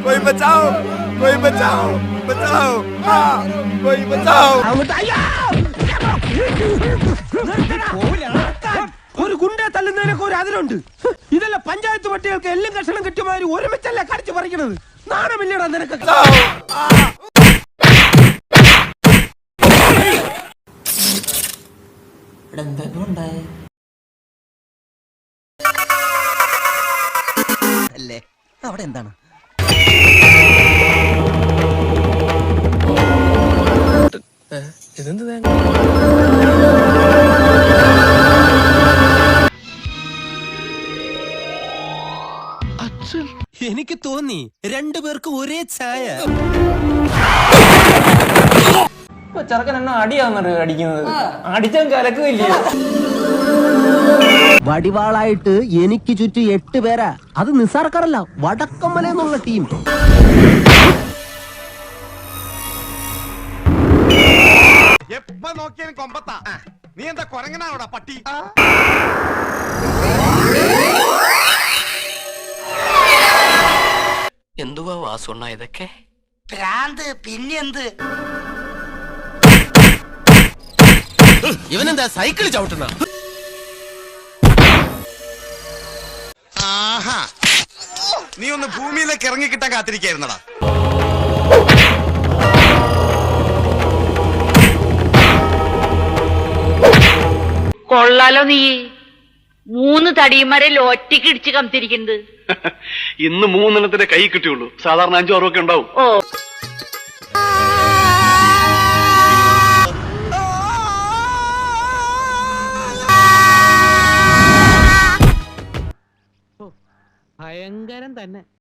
कोई बचाओ कोई बचाओ बचाओ कोई बचाओ ഒരു ഗുണ്ട തല്ലുന്നതിനൊക്കെ ഒരു അതിലുണ്ട്. ഇതെല്ലാം പഞ്ചായത്ത് പട്ടികൾക്ക് എല്ലാം കഷണം കിട്ടിയമാതിരി ഒരുമിച്ചല്ല കടിച്ചു പറിക്കണത്. നാണമില്ലടാ നിനക്ക്. അല്ലേ അവിടെ എന്താണ്? ഇതെന്ത് എനിക്ക് തോന്നി രണ്ടുപേർക്ക് ഒരേ ചായ. ചെറുക്കൻ എന്നെ അടിയാന്നറിയോ അടിക്കുന്നത്? അടിച്ചാൽ കലക്കില്ലേ? വടിവാളായിട്ട് എനിക്ക് ചുറ്റും 8 പേരാ. അത് നിസ്സാർക്കാരല്ല, വടക്കമ്മല എന്നുള്ള ടീം. എപ്പ നോക്കിയാലും കൊമ്പത്താ. നീ എന്താ കൊരങ്ങനാണോടാ പട്ടി? എന്തുവാ വാസുണ്ണ ഇതൊക്കെ? ഭ്രാന്ത് പിന്നെന്ത്? ഇവനെന്താ സൈക്കിൾ ചവിട്ടുന്ന? ആഹാ, നീ ഒന്ന് ഭൂമിയിലേക്ക് ഇറങ്ങി കിട്ടാൻ കാത്തിരിക്കായിരുന്നടാ. കൊള്ളാലോ നീ 3 തടിയന്മാരെ ഒറ്റയ്ക്ക് ഇടിച്ച് കംതിരിക്കുന്നത്. ഇന്ന് 3 കൈ കിട്ടിയുള്ളൂ. സാധാരണ 5 6 ഒക്കെ ഉണ്ടാവും. ഓ ഭയങ്കരം തന്നെ.